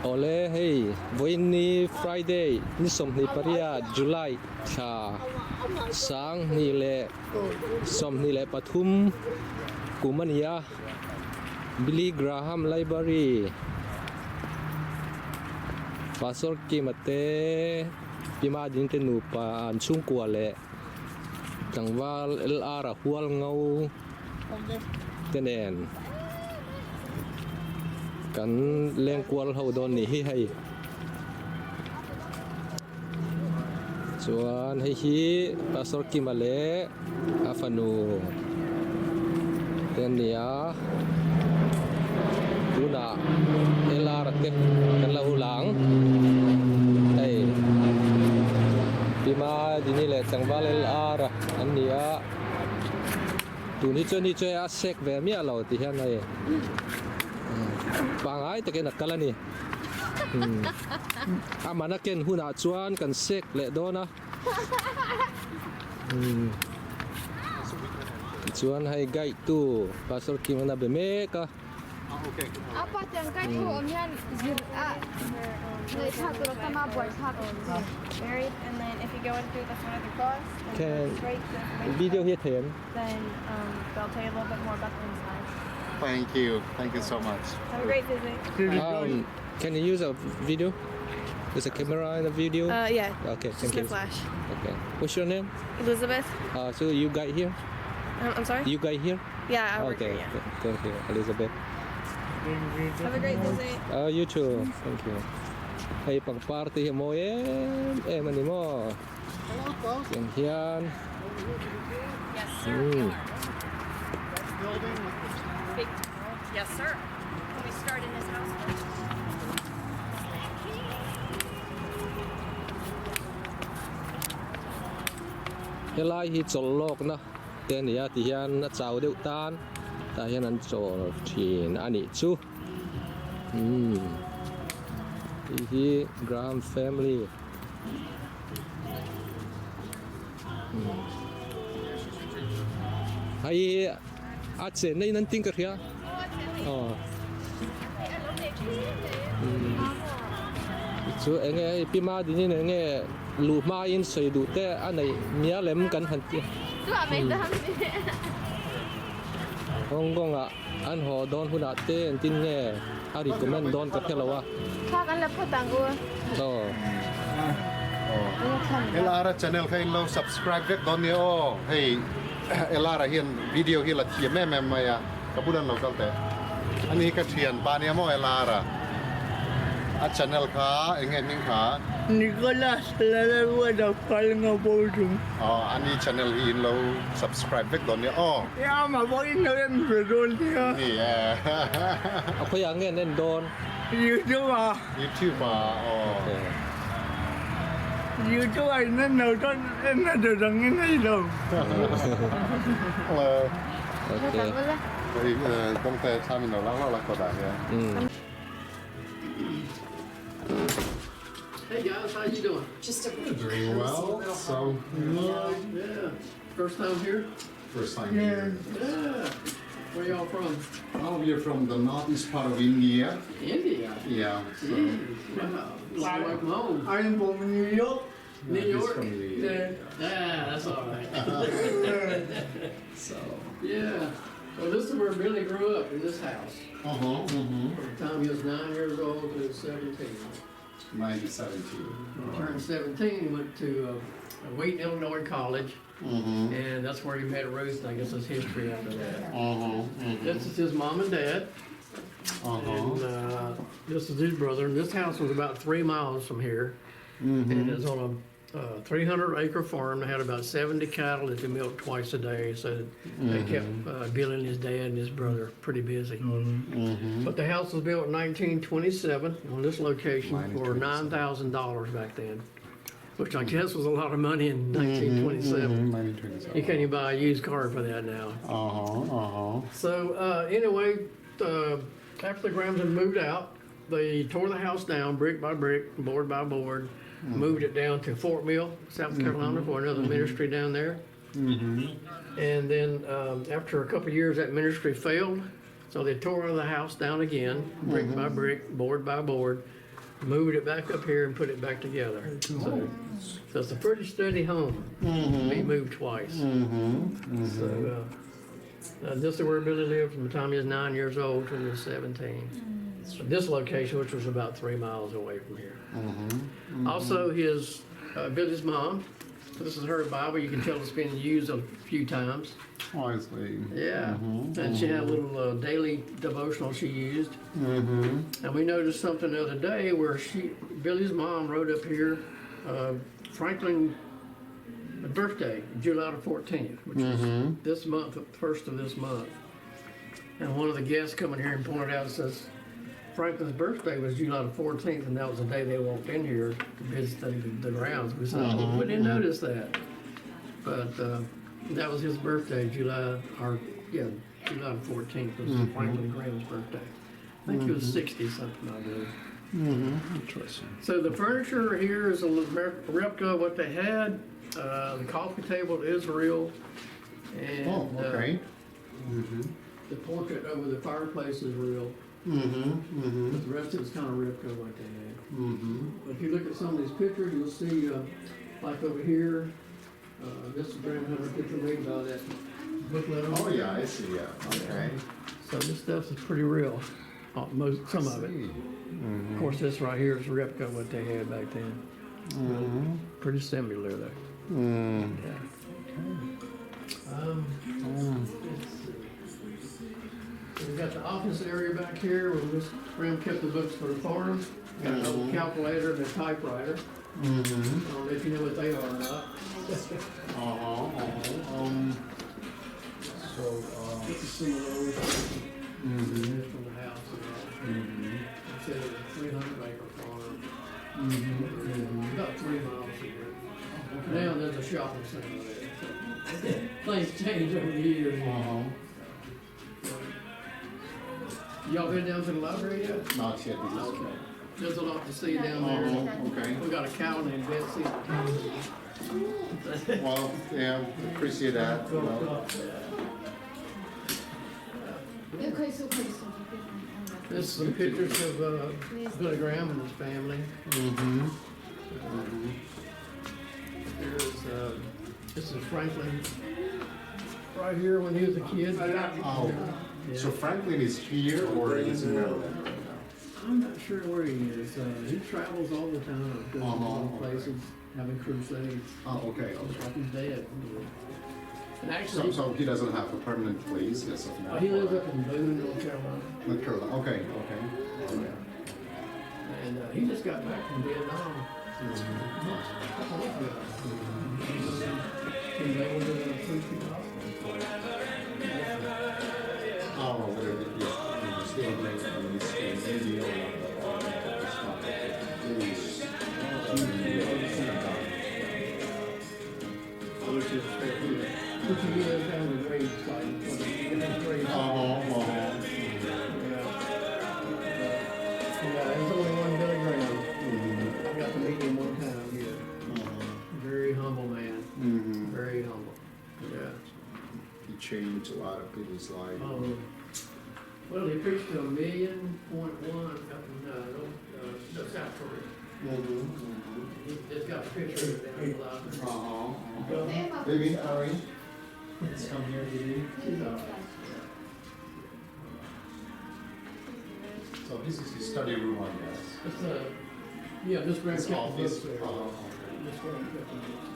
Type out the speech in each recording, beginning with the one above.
Oleh hey, ini Friday, ni som ni paria July cha sang ni le som ni le Pathum Kumania Billy Graham Library Pastor Kimate Pima din tenu pa an chung kwa le tangwal LR hual ngau tenenกันเลี้ยงกวลเฮาโดนนี่ให้ส่วนให้ฮีปลาสดกิมาเลอาฟานูเตนเนียดูนะเอลาร์เก็บกันละหูหลังไอ้ปีมาดีนี่แหละจังหวะเอลาร์อันเนี้ยตัวนี้ช่วยอาเซกแบบนี้เราที่เห็นไงบางไอ้ตะเกียนักกันละนี่อามานักเก็นหุ่นอาจวนกันเซกเละโดนะชวนให้ไกด์ตู้ภาษาคิมันแบบเมกะ Apa yang kau tu omnya zira,เลยชาตัวก็มาบวชชาตัว Married, and then if you go in through the front of the cross, Can straight to the video here then then they'll tell you a little bit more about the inside. Thank you so much. Have a great visit. can you use a video there's a camera in the video Yeah. okay Just thank my you flash. okay what's your name Elizabeth. so you guide here I'm sorry. you guide here Yeah, I work okay here. Yeah. thank you Elizabeth Have a great visit. you too thank you hey pang party mo mani mo yan hiyan Yes, sir. Yes, sir. Can we start in this house first? helai hi chol lok na ten ya ti hian na chau deuh tan ta hian an chol thin ani chu hi Graham family hay a chen nei nan ting ka ria chu enge pima din ni enge lu ma in soi du te anei mia lem kan han ti tu amai dah hong kong a an ho don huna te an tin nge a recommend don ka thelawa ข้ากันแล้วพอตังกู to Elara channel kay lo subscribe vet don niyo. Hey, Elara hian video hi la thia me maya kabudan lo kalte. Ani ka thian pa niya mo Elara. A channel ka engen ning ka. Nicolas lalawa daw pal nga bodong. Ani channel hi lo subscribe vet don niyo. Ya maboin na rin bedol niya. Ni eh. ako yang nge nen don YouTube YouTube okay YouTube ay nanood na dadangin na ilaw. okay Hey, công ty tham mình lang la ko da ya. Hey guys, how you doing? Doing well. So, Yeah. First time here? first time here. Yeah. Where y'all from? Oh, we're from the northeast part of India. India. Yeah. So, Wow. Long way from home. I'm from New York. New he's York. from New York. Yeah, that's all right. So, Yeah. Well, this is where Billy grew up, in this house. mm-hmm. From the time he was 9 years old to 17. 1972. He turned 17, he went to Wheaton, Illinois College, and that's where he met Ruth. I guess there's history after that. This is his mom and dad, and this is his brother. And this house was about 3 miles from here, and it's on a 300-acre farm. They had about 70 cattle that they milked twice a day, so they kept Billy and his dad and his brother pretty busy. But the house was built in 1927 on this location for $9,000 back then, which I guess was a lot of money in 1927. 1927. You can't even buy a used car for that now. So anyway, after the Grahamsons moved out, they tore the house down brick by brick, board by board, moved it down to Fort Mill, South Carolina, for another ministry down there. And then after a couple of years, that ministry failed, so they tore the house down again, brick by brick, board by board, moved it back up here and put it back together. So it's a pretty steady home. We moved twice. So this is where Billy lived from the time he was 9 years old till he was 17. This location, which was about 3 miles away from here. Also, his Billy's mom. This is her Bible. You can tell it's been used a few times. Honestly. Yeah, and she had a little daily devotional she used. And we noticed something the other day where Billy's mom wrote up here, Franklin's birthday, July the 14th, which is this month, the first of this month. And one of the guests coming here and pointed out, says Franklin's birthday was July the 14th, and that was the day they walked in here to visit the grounds. We said, we didn't notice that, but. That was his birthday, July the 14th was Franklin Graham's birthday. I think he was 60 something, I believe. Interesting. So the furniture here is a replica of what they had. The coffee table is real. And okay. the portrait over the fireplace is real. But the rest of it's kind of replica of what they had. But if you look at some of these pictures, you'll see, like over here, this is Graham Hunter picture made by that booklet. Oh yeah, I see. Yeah. Okay. So this stuff is pretty real. Some of it. Of course, this right here is a replica of what they had back then. Pretty similar though. Yeah. Let's see. We've got the office area back here where Miss Graham kept the books for the farm. Got a little calculator and a typewriter. I don't know if you know what they are or not. So This is some of those from the house. It's a 300-acre farm. About 3 miles here. Now there's a shopping center there. So things change over the years. Y'all been down to the library yet? not yet. Okay. There's a lot to see down there. Okay. We got a cow named Betsy. Well, yeah, appreciate that. You know. This is some pictures of Billy Graham and his family. This is Franklin right here when he was a kid. Oh, so Franklin is here or is in Maryland? I'm not sure where he is. He travels all the time, goes to different places, having crusades. Oh, okay. Looks like he's dead. And actually, So he doesn't have a permanent place as of now? he lives up in Boone, North Carolina. North Carolina. Okay, okay. And he just got back from Vietnam. He was able to preach the gospel. Oh, whatever. Yeah. Still in India. Which he is down the grave site. Yeah, there's only one Billy Graham. I got to meet him one time here. Very humble man. Very humble. Yeah. He changed a lot of people's lives. Well, he preached to 1.1 million up in South Korea. It's got a picture of it down in the library. Baby, Harry. It's come here to do. She's all right. So this is his study room, I guess. It's yeah, this Graham His kept the office. books there. Oh, This Graham kept the books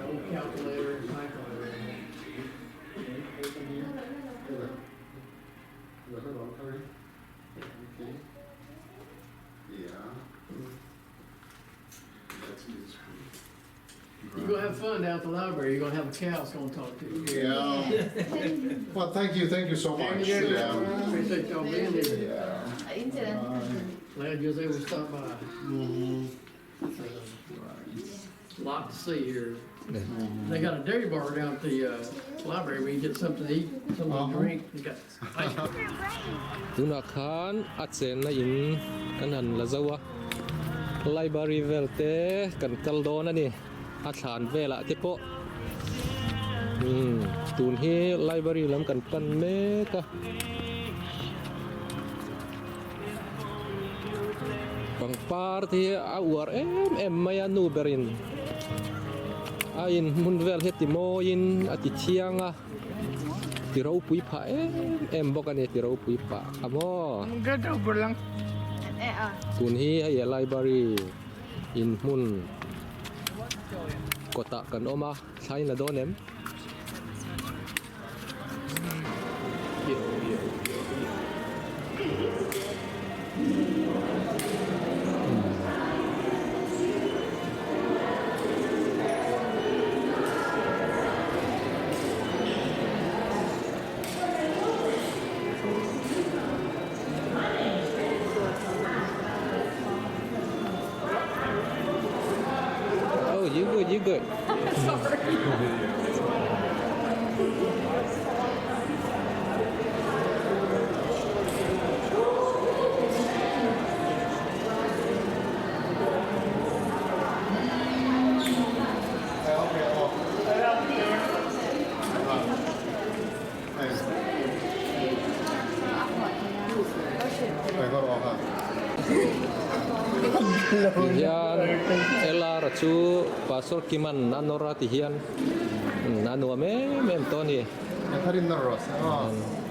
there. Old calculator and typewriter. Hello, Harry. Okay. Yeah. That's his. You're gonna have fun down at the library. You're gonna have a cow that's gonna talk to you. Yeah. Well, thank you so much. Yeah. Appreciate y'all being here. Yeah. Glad you was able to stop by. A lot to see here. They got a dairy bar down at the library where you get something to eat, something to drink. You got ice cream. Tuna khan atsen na in kanan la zawa library velte kan kaldo na ni athan vela te po tun hi library lam kan me ka Bang party awar maya nu berin ain munvel heti moin ati chianga tirau pui pha bokani tirau pui pha amo Gada berlang. kun hi ai library in Hmun kota kan oma sai na donem Oh, you good. Tihian elar chu pastor kiman nanora tihian nanu mem toni Tarin na ros.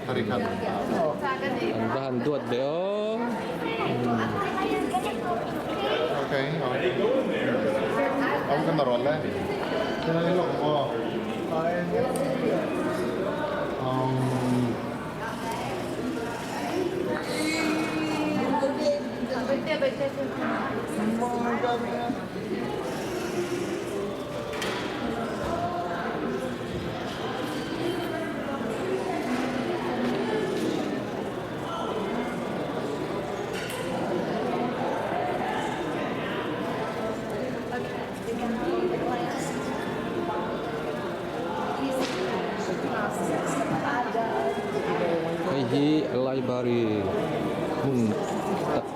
Tarikan. an bahan duat beo Okay. Ông kan naron le. Kaya lo ko. ai hi library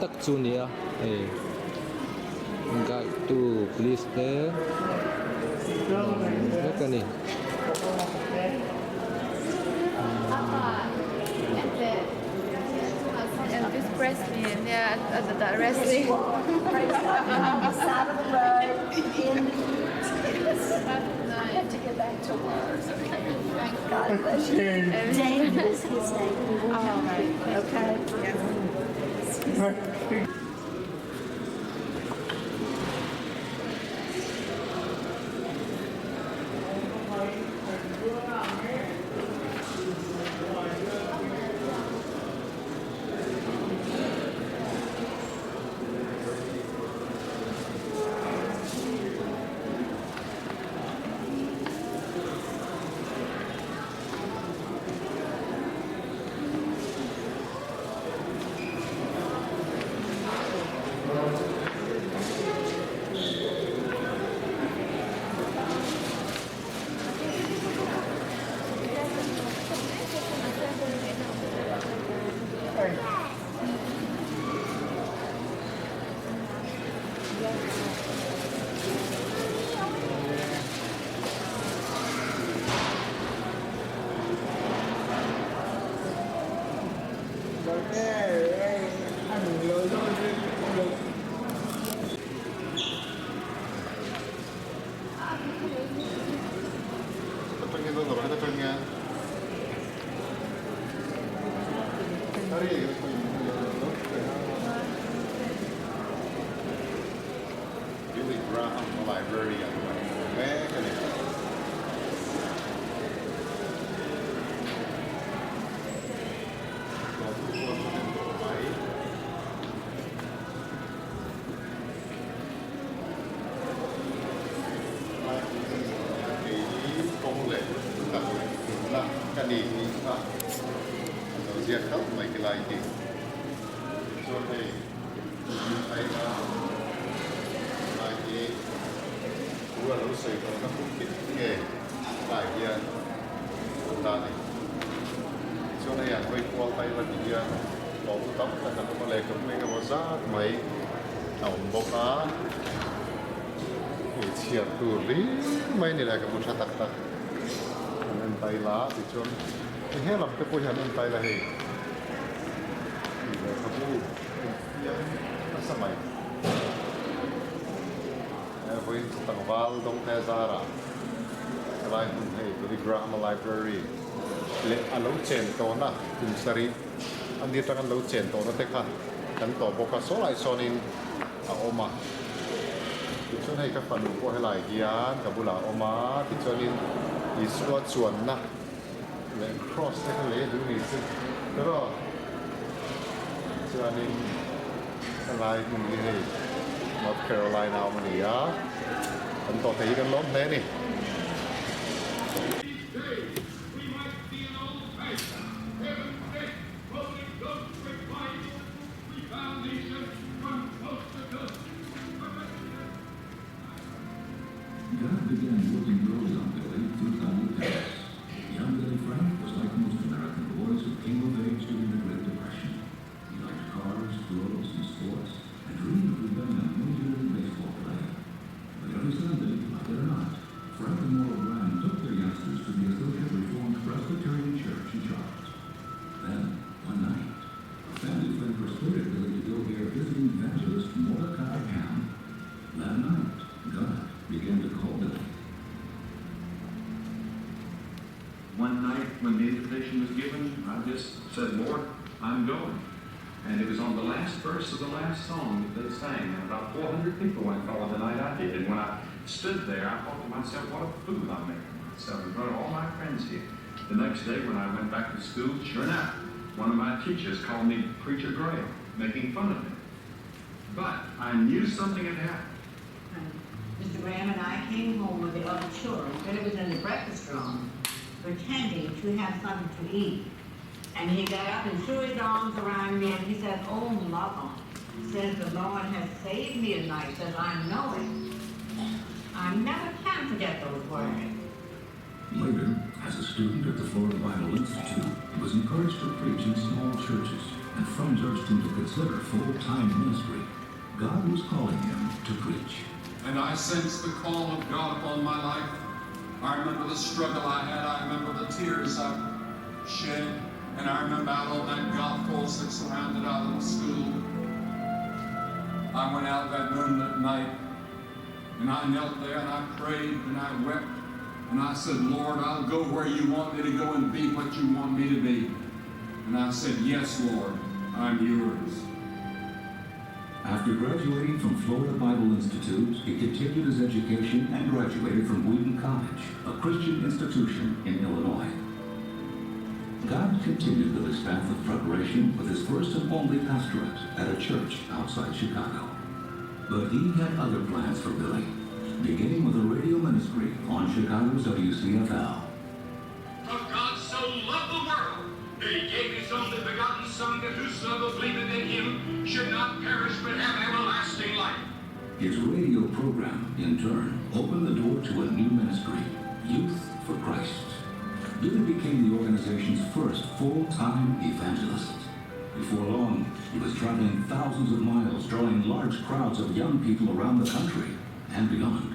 tak chunia guide to please there kani Elvis Presley and they're at the wrestling. Side of the road in had to get back to work. God bless you. David is his name. Okay. Billy Graham Library at cái gì đó đầu tiên khóc mấy cái lại thì cho thầy thầy là lại thì của lão sư còn các công việc nghề lại kia ta này cho nên là quay qua tay là gì à bỏ tóc là nó có lẽ cũng mấy cái món giá mấy ổng bốc á chia từ lý mấy này là cái món sát tắc tắc anh tay lá thì cho thì hết làm cái bôi hàn anh tay là gì rồi không biết samay voi tangwal dong te zara lai hun hei the grammar library le alo chen to na in sari andi tang alo chen to na te kha kan to boka so lai sonin a oma ti chon hei ka panu ko helai hian ka bula oma ti chonin iswa chuan na le cross te le du ni chu pero chuanin lai mun ni hei North Carolina Awmna ya kan to thei kan lom thế ni God began working early on Billy through tiny tasks. Young Billy Frank was like most American boys who came of age during the Great Depression. He liked cars, girls, and sports, and dreamed of becoming a Major League Baseball player. But every Sunday, like it or not, Frank and Laura Bryan took their youngsters to the Associated Reformed Presbyterian Church in Charlotte. Then, one night, a family friend persuaded Billy to go hear visiting evangelist Mordecai Hmun. That night, God began to call Billy. One night when the invitation was given, I just said, Lord, I'm going. And it was on the last verse of the last song that they sang, and about 400 people went forward the night I did. And when I stood there, I thought to myself, what a fool I'm making myself in front of all my friends here. The next day when I went back to school, sure enough, one of my teachers called me Preacher Graham, making fun of me. But I knew something had happened. Mr. Graham and I came home with the other children. Billy was in the breakfast room, pretending to have something to eat. And he got up and threw his arms around me and he said, oh, mother, says the Lord has saved me tonight, says I know it. I never can forget those words. Later, as a student at the Florida Bible Institute, he was encouraged to preach in small churches, and friends urged him to consider full-time ministry. God was calling him to preach. And I sensed the call of God upon my life. I remember the struggle I had. I remember the tears I shed. And I remember out on that golf course that surrounded our little school. I went out that moonlit night, and I knelt there, and I prayed, and I wept. And I said, Lord, I'll go where you want me to go and be what you want me to be. And I said, yes, Lord, I'm yours. After graduating from Florida Bible Institute, he continued his education and graduated from Wheaton College, a Christian institution in Illinois. God continued with his path of preparation with his first and only pastorate at a church outside Chicago. But he had other plans for Billy, beginning with a radio ministry on Chicago's WCFL. For God so loved the world that he gave his only begotten Son, that whosoever believeth in him should not perish but have everlasting life. His radio program, in turn, opened the door to a new ministry, Youth for Christ. Billy became the organization's first full-time evangelist. Before long, he was traveling thousands of miles, drawing large crowds of young people around the country and beyond.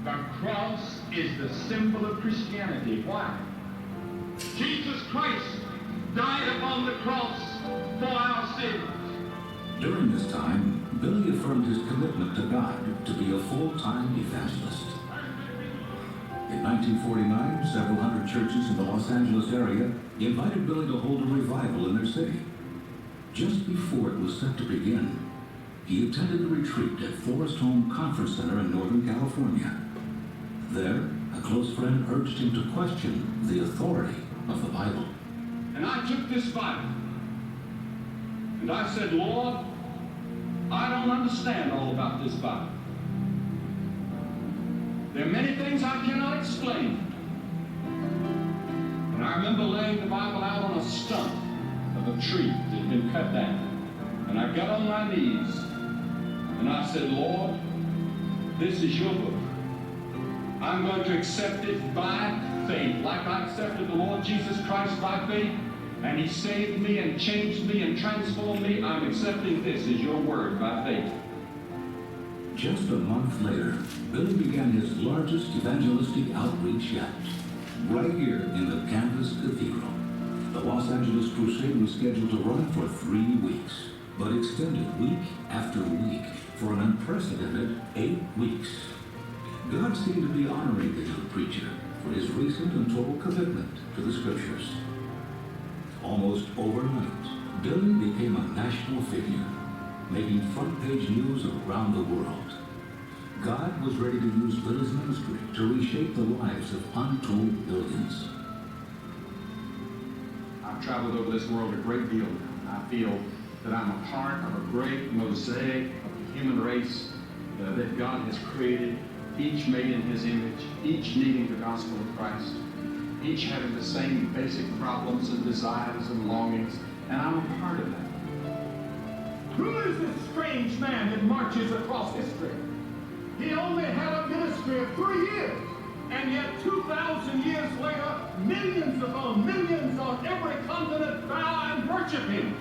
The cross is the symbol of Christianity. Why? Jesus Christ died upon the cross for our sins. During this time, Billy affirmed his commitment to God to be a full-time evangelist. In 1949, several hundred churches in the Los Angeles area invited Billy to hold a revival in their city. Just before it was set to begin, he attended a retreat at Forest Home Conference Center in Northern California. There, a close friend urged him to question the authority of the Bible. And I took this Bible, and I said, Lord, I don't understand all about this Bible. There are many things I cannot explain. And I remember laying the Bible out on a stump of a tree that had been cut down. And I got on my knees, and I said, Lord, this is your book. I'm going to accept it by faith, like I accepted the Lord Jesus Christ by faith, and he saved me and changed me and transformed me. I'm accepting this as your word by faith. Just a month later, Billy began his largest evangelistic outreach yet, right here in the campus cathedral. The Los Angeles Crusade was scheduled to run for 3 weeks, but extended week after week for an unprecedented 8 weeks. God seemed to be honoring the young preacher for his recent and total commitment to the Scriptures. Almost overnight, Billy became a national figure, making front-page news around the world. God was ready to use Billy's ministry to reshape the lives of untold billions. I've traveled over this world a great deal now. I feel that I'm a part of a great mosaic of the human race that God has created, each made in His image, each needing the gospel of Christ, each having the same basic problems and desires and longings, and I'm a part of that. Who is this strange man that marches across history? He only had a ministry of 3 years, and yet 2,000 years later, millions upon millions on every continent bow and worship him.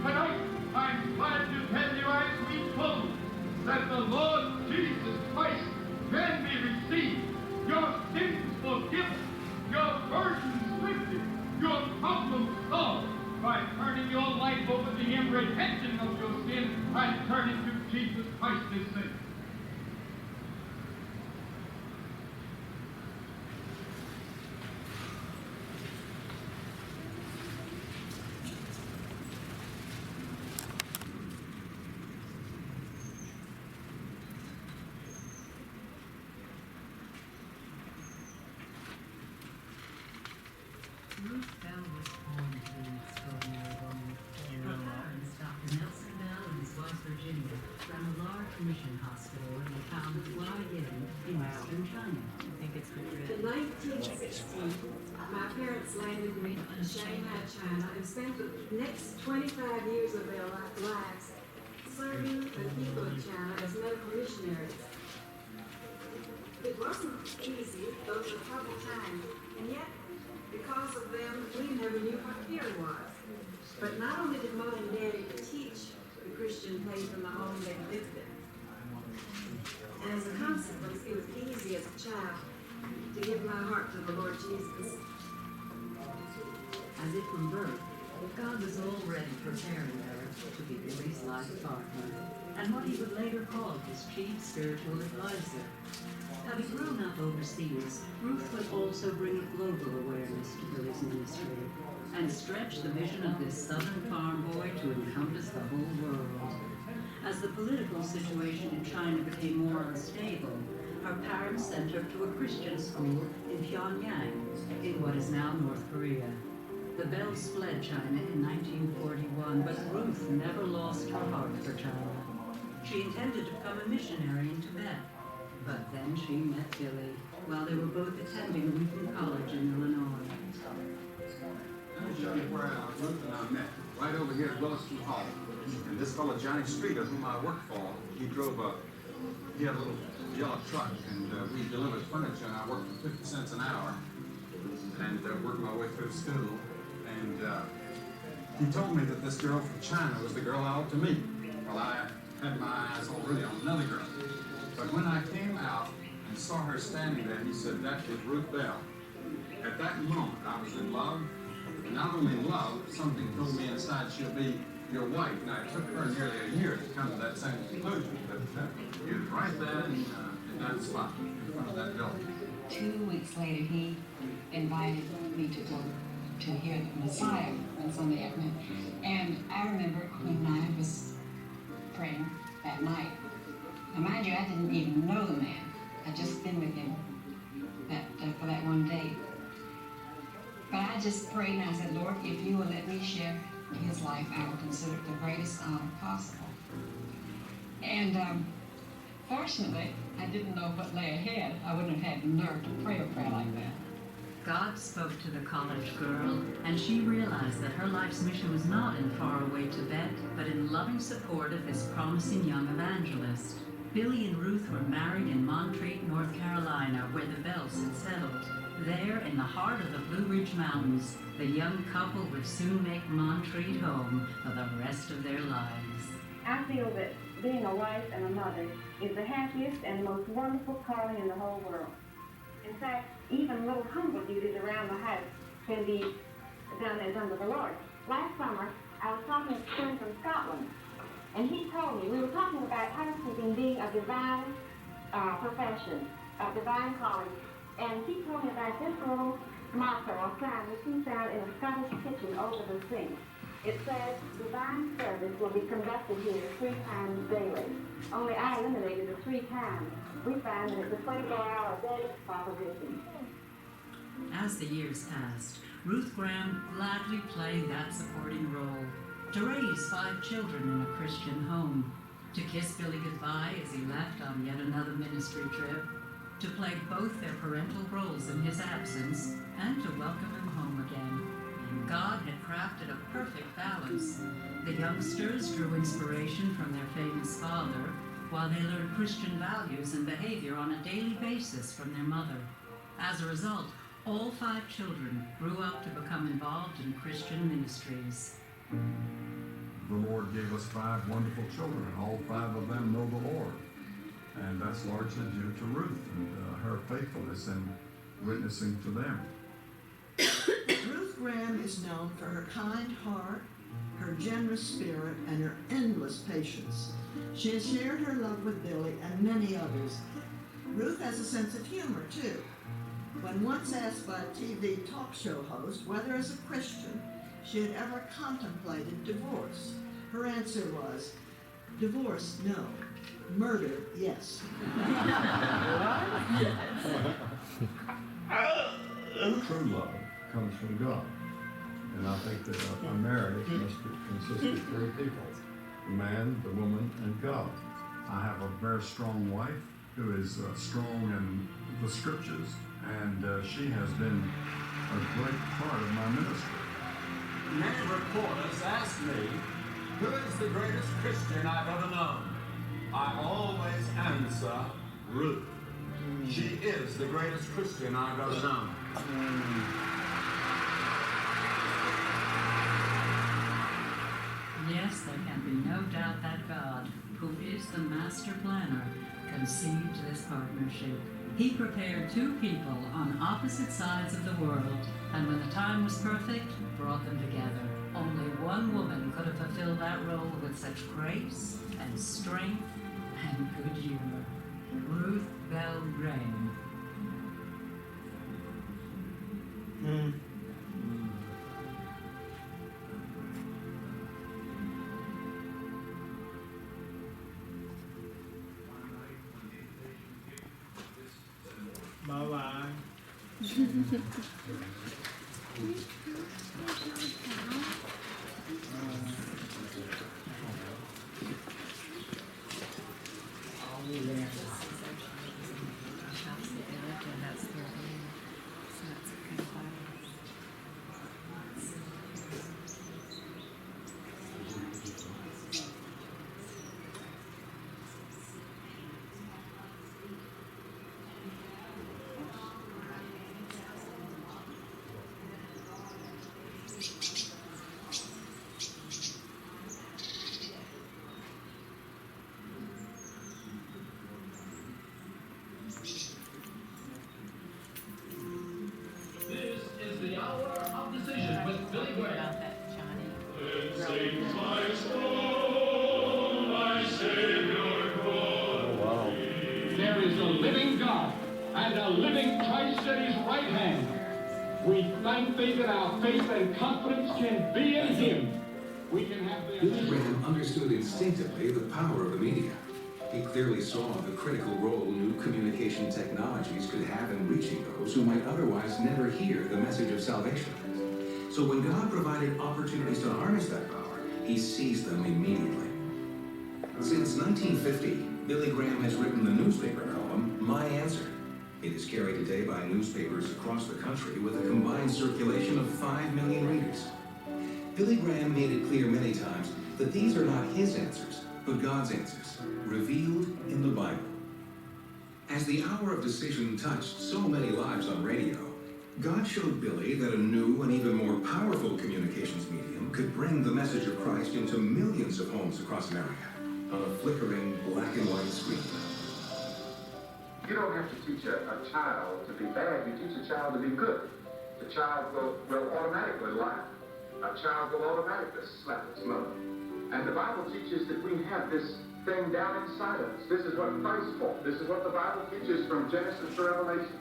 Tonight, I'm glad to tell you as we close that the Lord Jesus Christ can be received, your sins forgiven, your burdens lifted, your problems solved by turning your life over to Him, repenting of your sin, and turning to Jesus Christ His Savior. Ruth Bell was born to be an extraordinary woman. Her parents, Dr. Nelson Bell and his wife Virginia, ran a large mission hospital in the town of Tlawh in western China. I think it's In 1916, my parents landed in Shanghai, China, and spent the next 25 years of their lives serving the people of China as medical missionaries. It wasn't easy, those were troubled times, and yet, because of them, we never knew what fear was. But not only did Mom and Daddy teach the Christian faith in the home they lived in, and as a consequence, it was easy as a child to give my heart to the Lord Jesus. As if from birth, God was already preparing her to be Billy's life partner, and what he would later call his chief spiritual advisor. Having grown up overseas, Ruth would also bring a global awareness to Billy's ministry and stretch the vision of this southern farm boy to encompass the whole world. As the political situation in China became more unstable, her parents sent her to a Christian school in Pyongyang, in what is now North Korea. The Bells fled China in 1941, but Ruth never lost her heart for China. She intended to become a missionary in Tibet, but then she met Billy while they were both attending Wheaton College in Illinois. Let me show you where Ruth and I met. Right over here at Williston Hall. And this fellow, Johnny Streeter, whom I worked for, he had a little yellow truck, and we delivered furniture, and I worked for 50 cents an hour, and worked my way through school. And he told me that this girl from China was the girl I ought to meet. Well, I had my eyes already on another girl. But when I came out and saw her standing there, he said, "That is Ruth Bell." At that moment, I was in love. And not only in love, something told me inside she'll be your wife. Now, it took her nearly a year to come to that same conclusion. But he was right there in that spot, in front of that building. 2 weeks later, he invited me to go to hear the Messiah on Sunday afternoon. And I remember when I was praying that night. Now, mind you, I didn't even know the man. I'd just been with him for that one day. But I just prayed and I said, "Lord, if you will let me share his life, I will consider it the greatest honor possible." And fortunately, I didn't know what lay ahead. I wouldn't have had the nerve to pray a prayer like that. God spoke to the college girl, and she realized that her life's mission was not in faraway Tibet, but in loving support of this promising young evangelist. Billy and Ruth were married in Montreat, North Carolina, where the Bells had settled. There, in the heart of the Blue Ridge Mountains, the young couple would soon make Montreat home for the rest of their lives. I feel that being a wife and a mother is the happiest and most wonderful calling in the whole world. In fact, even little humble duties around the house can be done is under the Lord. Last summer, I was talking to a friend from Scotland, and he told me, we were talking about housekeeping being a divine profession, a divine calling, and he told me about this little motto or sign which he found in a Scottish kitchen over the sink. It says, divine service will be conducted here 3 times daily. Only I eliminated the 3 times. We found that it's a 24-hour-a-day proposition. As the years passed, Ruth Graham gladly played that supporting role, to raise 5 children in a Christian home, to kiss Billy goodbye as he left on yet another ministry trip, to play both their parental roles in his absence, and to welcome him home again. God had crafted a perfect balance. The youngsters drew inspiration from their famous father, while they learned Christian values and behavior on a daily basis from their mother. As a result, all 5 children grew up to become involved in Christian ministries. The Lord gave us 5 wonderful children, and all 5 of them know the Lord. And that's largely due to Ruth and her faithfulness in witnessing to them. Ruth Graham is known for her kind heart, her generous spirit, and her endless patience. She has shared her love with Billy and many others. Ruth has a sense of humor, too. When once asked by a TV talk show host whether as a Christian she had ever contemplated divorce, her answer was, divorce, no. Murder, yes. True love comes from God. And I think that a marriage must consist of 3 people, the man, the woman, and God. I have a very strong wife who is strong in the scriptures, and she has been a great part of my ministry. Many reporters ask me, who is the greatest Christian I've ever known? I always answer, Ruth. She is the greatest Christian I've ever known. Yes, there can be no doubt that God, who is the master planner, conceived this partnership. He prepared 2 people on opposite sides of the world, and when the time was perfect, brought them together. Only one woman could have fulfilled that role with such grace and strength and good humor. Ruth Bell Graham. Bye-bye. There is a living God and a living Christ at his right hand. We thank thee that our faith and confidence can be in him. We can have the... Billy Graham understood instinctively the power of the media. He clearly saw the critical role new communication technologies could have in reaching those who might otherwise never hear the message of salvation. So when God provided opportunities to harness that power, he seized them immediately. Since 1950, Billy Graham has written the newspaper column, My Answer. It is carried today by newspapers across the country with a combined circulation of 5 million readers. Billy Graham made it clear many times that these are not his answers, but God's answers, revealed in the Bible. As the hour of decision touched so many lives on radio, God showed Billy that a new and even more powerful communications medium could bring the message of Christ into millions of homes across America on a flickering black and white screen. You don't have to teach a child to be bad, you teach a child to be good. The child will automatically laugh. A child will automatically slap its mother. And the Bible teaches that we have this thing down inside of us. This is what Christ fought. This is what the Bible teaches from Genesis to Revelation.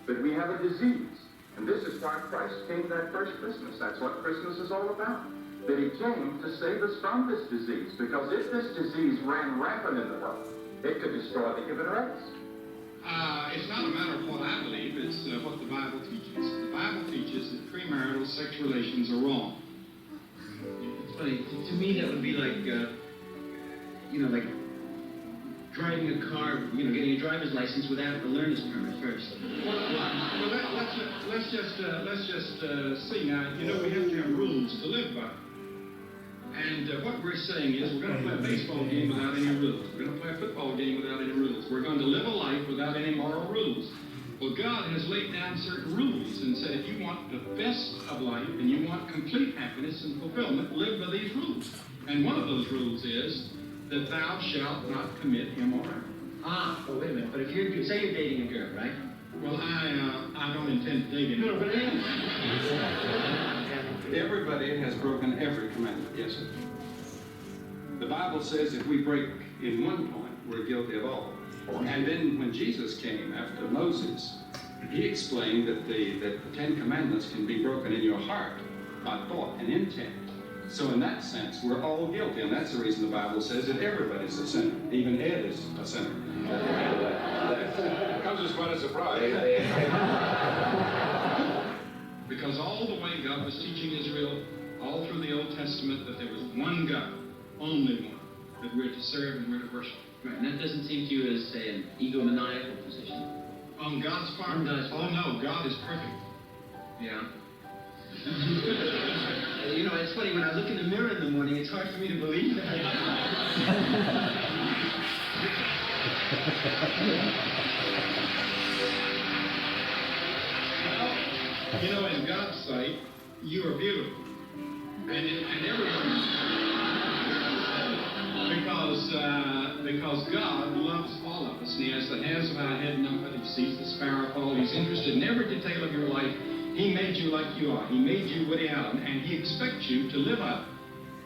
That we have a disease. And this is why Christ came that first Christmas. That's what Christmas is all about. That he came to save us from this disease. Because if this disease ran rampant in the world, it could destroy the human race. It's not a matter of what I believe, it's what the Bible teaches. The Bible teaches that premarital sex relations are wrong. It's funny, to me that would be like, like driving a car, getting a driver's license without a learner's permit first. Well, let's just see now. We have to have rules to live by. And what we're saying is we're going to play a baseball game without any rules. We're going to play a football game without any rules. We're going to live a life without any moral rules. Well, God has laid down certain rules and said if you want the best of life and you want complete happiness and fulfillment, live by these rules. And one of those rules is that thou shalt not commit immorality. But wait a minute. But if say you're dating a girl, right? Well, I don't intend to date anyone. No, but Everybody has broken every commandment, yes, sir. The Bible says if we break in one point, we're guilty of all. And then when Jesus came after Moses, he explained that the Ten Commandments can be broken in your heart by thought and intent. So in that sense, we're all guilty, and that's the reason the Bible says that everybody's a sinner. Even Ed is a sinner. That comes as quite a surprise. Because all the way God was teaching Israel, all through the Old Testament, that there was one God, only one, that we're to serve and we're to worship. Right, and that doesn't seem to you as, say, an egomaniacal position. On God's part? Oh no, God is perfect. Yeah. It's funny, when I look in the mirror in the morning, it's hard for me to believe that. In God's sight, you are beautiful. And everyone, because God loves all of us, and he has the hairs of our head numbered, he sees the sparrow fall, he's interested in every detail of your life. He made you like you are. He made you Woody Allen, and he expects you to live up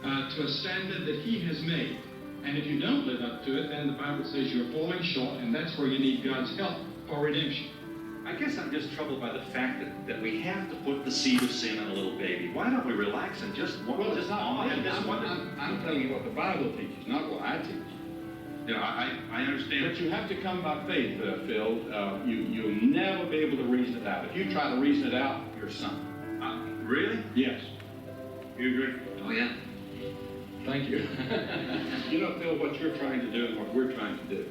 to a standard that he has made. And if you don't live up to it, then the Bible says you're falling short, and that's where you need God's help for redemption. I guess I'm just troubled by the fact that we have to put the seed of sin in a little baby. Why don't we relax and just I'm telling you what the Bible teaches, not what I teach. I understand. But you have to come by faith, Phil. You'll never be able to reason it out. If you try to reason it out, you're sunk. Really? Yes. You agree? Oh, yeah. Thank you. Phil, what you're trying to do and what we're trying to do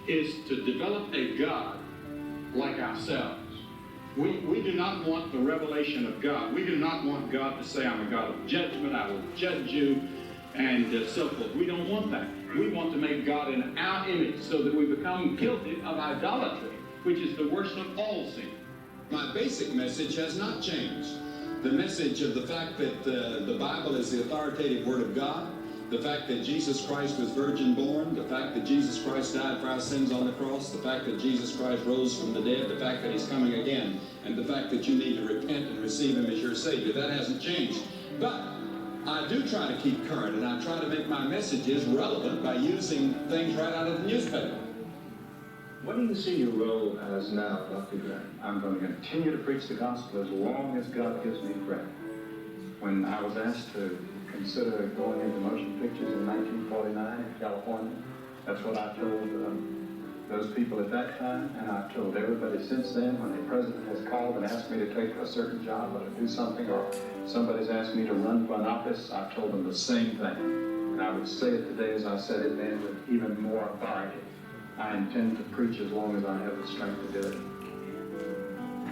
is to develop a God like ourselves. We do not want the revelation of God. We do not want God to say, I'm a God of judgment, I will judge you, and so forth. We don't want that. We want to make God in our image so that we become guilty of idolatry, which is the worst of all sin. My basic message has not changed. The message of the fact that the Bible is the authoritative Word of God, the fact that Jesus Christ was virgin born, the fact that Jesus Christ died for our sins on the cross, the fact that Jesus Christ rose from the dead, the fact that he's coming again, and the fact that you need to repent and receive him as your Savior, that hasn't changed. But I do try to keep current, and I try to make my messages relevant by using things right out of the newspaper. What do you see your role as now, Dr. Graham? I'm going to continue to preach the gospel as long as God gives me breath. When I was asked to consider going into motion pictures in 1949 in California, that's what I told those people at that time, and I've told everybody since then. When the president has called and asked me to take a certain job or to do something, or somebody's asked me to run for an office, I've told them the same thing. And I would say it today as I said it then with even more authority. I intend to preach as long as I have the strength to do it.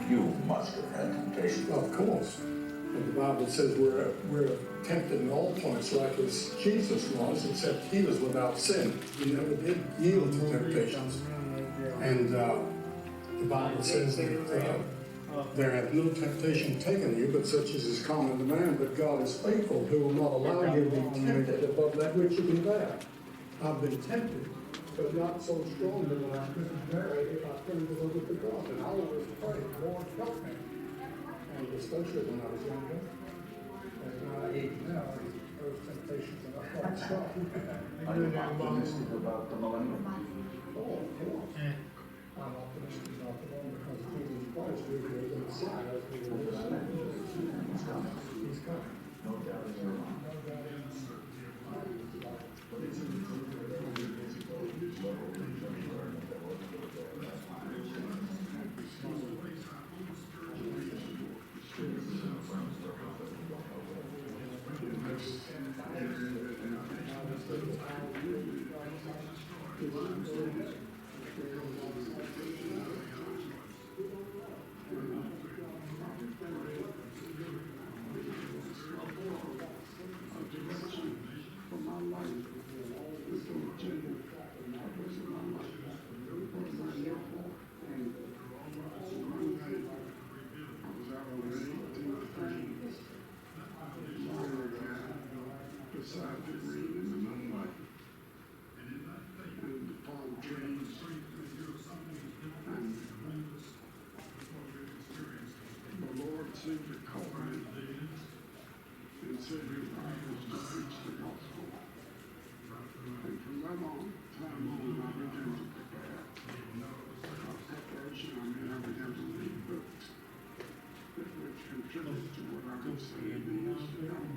You must have had temptation. Of course. And the Bible says we're tempted in all points like as Jesus was, except he was without sin. He never did yield to temptations. And the Bible says that there hath no temptation taken you, but such as is common to man. But God is faithful, who will not allow you to be tempted above that which you can bear. I've been tempted, but not so strong that when I couldn't bear it, if I turned it over to God. And I always pray, Lord, help me. especially when I was younger. At my age now, those temptations are not quite strong. Are you optimistic about the millennium? Oh, of course. I'm optimistic about the one because Jesus Christ revealed the Messiah as we were He's coming. He's coming. No doubt in your mind. No doubt in my mind. But it's in the truth that 100 years ago, these local religions learned that there wasn't a door. That's my understanding. Seemed to call me and said, "Your God is to preach the gospel." And from that time on, I began to prepare. Preparation, I mean, I began to read books which contributed to what I would say in the years to come.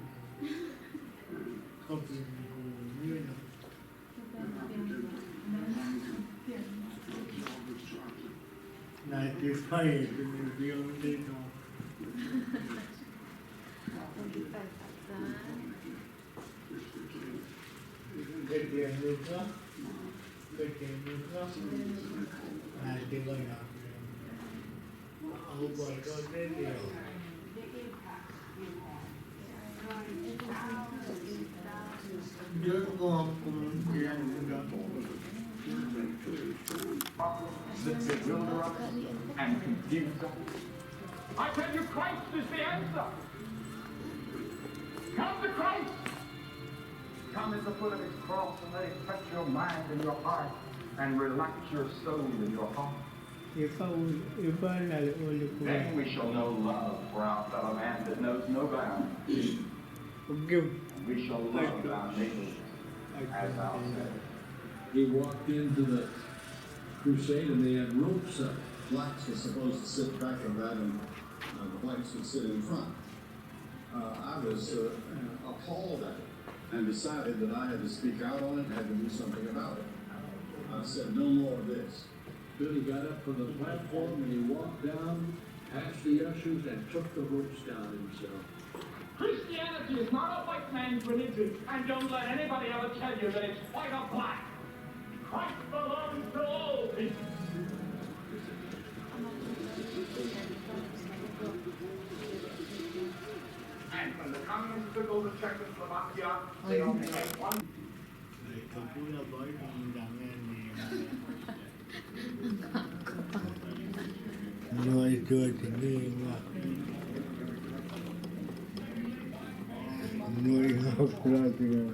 And I began to absorb this chocolate. 95 beyond And confuse us. I tell you, Christ is the answer. Come to Christ. Come at the foot of his cross and let him touch your mind and your heart and relax your soul and your heart. Then we shall know love for our fellow man that knows no bounds. We shall love our neighbor as ourselves. He walked into the crusade and they had ropes up. Blacks were supposed to sit back on that and the whites would sit in front. I was appalled at it and decided that I had to speak out on it and had to do something about it. I said, no more of this. Billy got up from the platform and he walked down, past the ushers, and took the ropes down himself. Christianity is not a white man's religion, and don't let anybody ever tell you that it's white or black. Christ belongs to all people. And when the communists took over Czechoslovakia, they only had one. No, it's good to me. No, it's not good.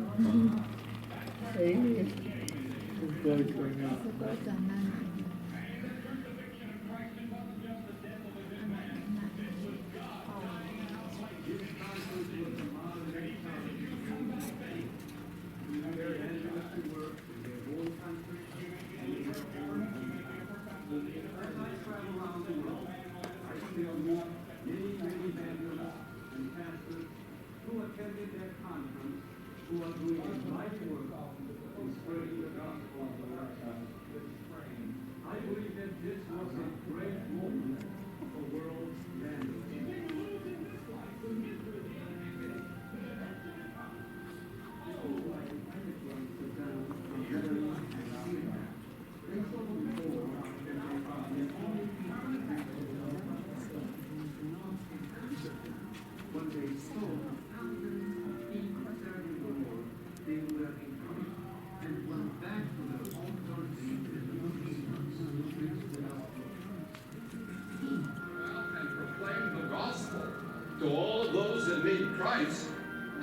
To all of those that need Christ,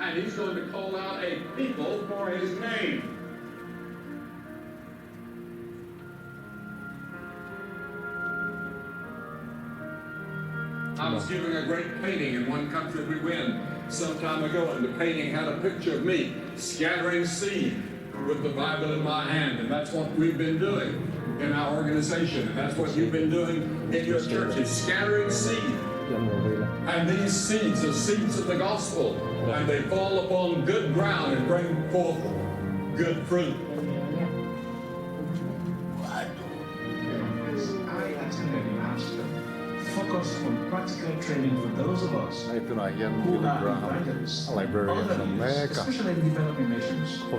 and he's going to call out a people for his name. I'm was giving a great painting in one country we went some time ago, and the painting had a picture of me scattering seed with the Bible in my hand, and that's what we've been doing in our organization, and that's what you've been doing in your churches, scattering seed. And these seeds are seeds of the gospel, and they fall upon good ground and bring forth good fruit. I attended in Amsterdam, focused on practical training for those of us who are evangelists, especially in developing nations. I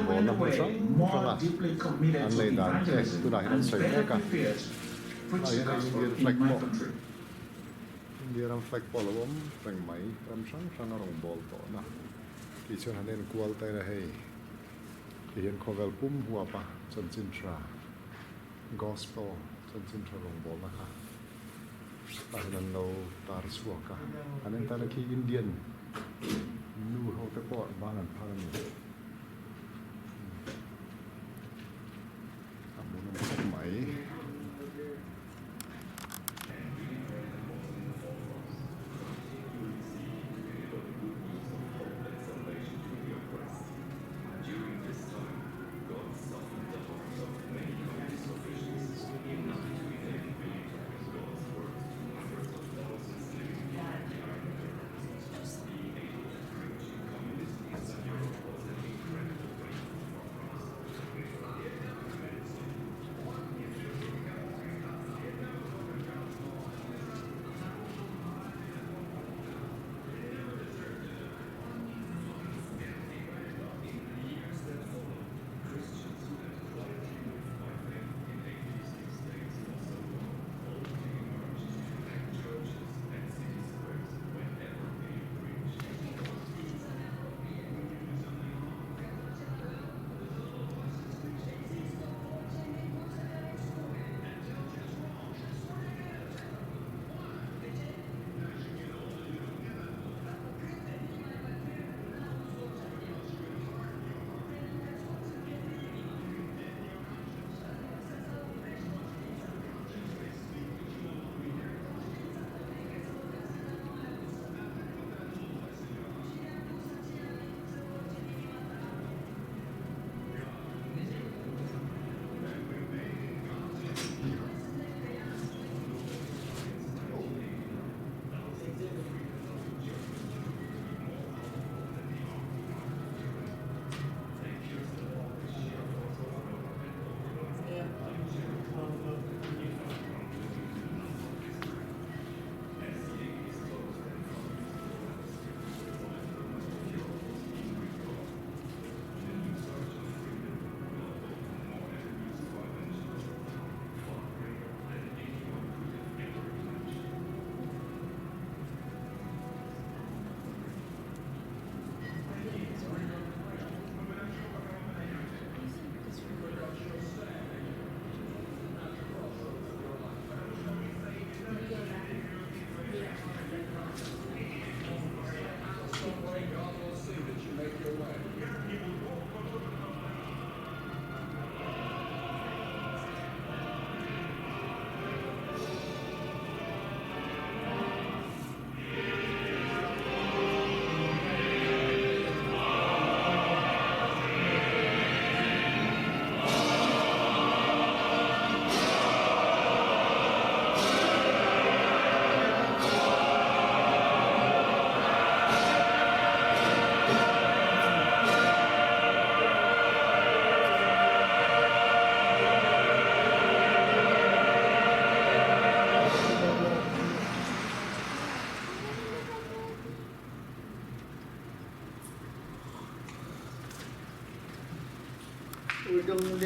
went away more deeply committed to evangelism and better prepared to preach the gospel in my country. Dia ram flek polom prang mai ram sang sang rong bol to na ki chon hanen kwal tai na hei ki hian khovel pum hua pa chan chin tra gospel chan chin tra rong bol na kha ta hanan lo tar suwa ka hanen ta na ki Indian nu ho te po ba nan pa ni amun mai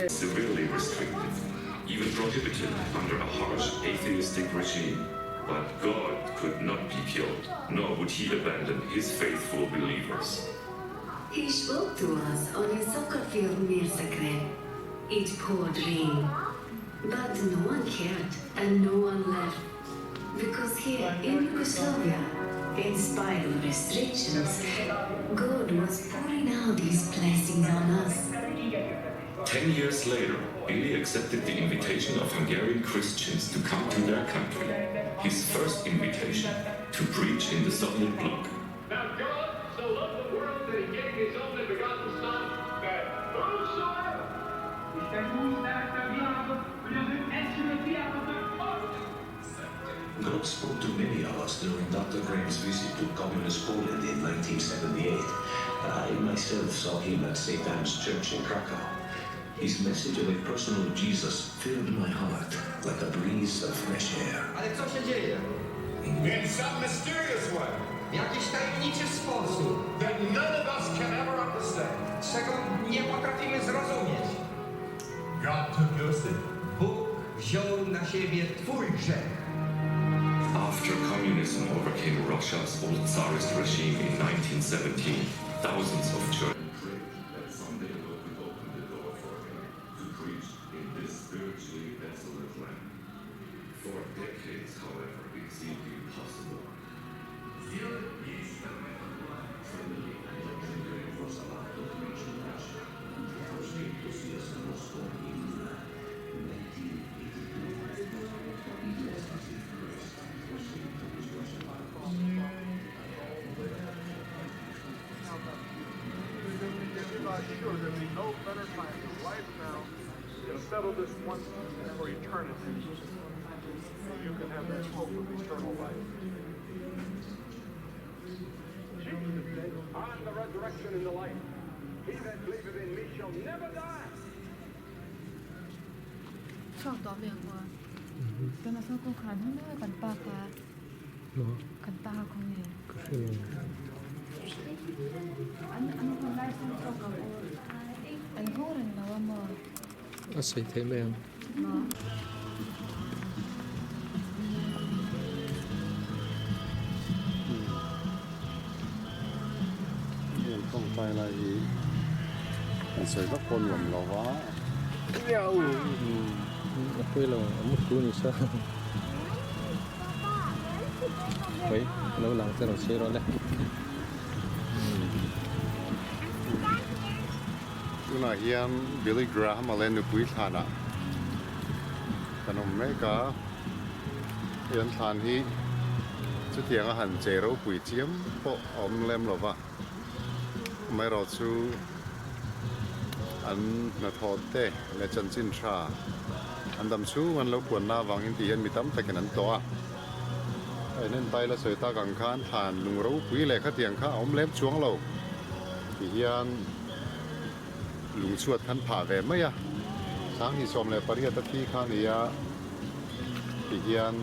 Severely restricted, even prohibited under a harsh atheistic regime. But God could not be killed, nor would he abandon his faithful believers. He spoke to us on a soccer field near Zagreb. It poured rain, but no one cared and no one left. Because here in Yugoslavia, in spite of restrictions, God was pouring out his blessings on us. 10 years later, Billy accepted the invitation of Hungarian Christians to come to their country. His first invitation to preach in the Soviet bloc. Now God so loved the world that he gave his only begotten Son, that whosoever. God spoke to many of us during Dr. Graham's visit to Communist Poland in 1978. I myself saw him at St. Anne's Church in Krakow. His message of a personal Jesus filled my heart like a breeze of fresh air. Ale co się dzieje? In some mysterious way. W jakiś tajemniczy sposób. That none of us can ever understand. Czego nie potrafimy zrozumieć. God took your sin. Bóg wziął na siebie twój grzech. After communism overcame Russia's old Tsarist regime in 1917, thousands of churches prayed that someday God would open the door for him to preach in this spiritually desolate land. For decades, however, it seemed impossible. Finally, Dr. Graham was allowed to preach in Russia. The first enthusiasm was born in 1982. It was as if Christ was sent to his Russian Sure, there'll be no better time than right now to settle this once and for eternity. You can have that hope of eternal life. Jesus said, I am the resurrection and the life. He that believeth in me shall never die. ชอบตัวเบียงว่าเป็นมาสักคนขันทั้งเมื่อกันปากากันตาของเนี่ยอันคนได้ซึ่งตรงกับอันพูดนะว่ามา ใส่เทมเอง không phải là gì sợi tóc con lầm lò quá quê là mất cú như sao vậy lâu lắm sẽ nó xe rồi đấy cái này hiện Billy Graham mà lên được quý thản à cái ông mấy cả hiện thản hi chút tiếng hẳn chế rau quý chiếm bộ ôm lem lò vaไม่รอชูอันนัทอดเต้และจันจินชาอันดำชูมันเราควรน่าวังอินทีเห็นมีตั้มแต่กันนั้นตัวไอ้นั่นไปแล้วสวยตากังคานผ่านลุงรู้ปุ๋ยเลยข้าเตียงข้าอมเล็บช่วงเราที่ยันลุงชวดขันผ่าแหวนไม่ยะsángที่ชมเลยปริยัติที่ข้านี่ยะที่ยัน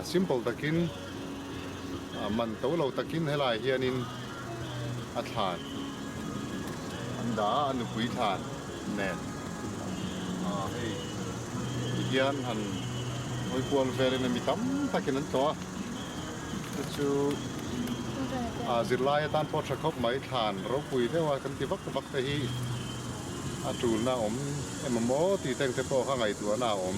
simple ตะกินมันโตเราตะกินให้ลายเฮียนินอาถานอันดาอันดุยถานแน่ให้อีกยันหันหอยพวนเฟรนมีตั้มตะกินนั้นตัวจูสิลายตานพอชักคบไม่ถานเราคุยได้ว่ากันที่วักตะฮีจูนน่าอมไอ้หมอตีแตงเทปข้างไงตัวน่าอม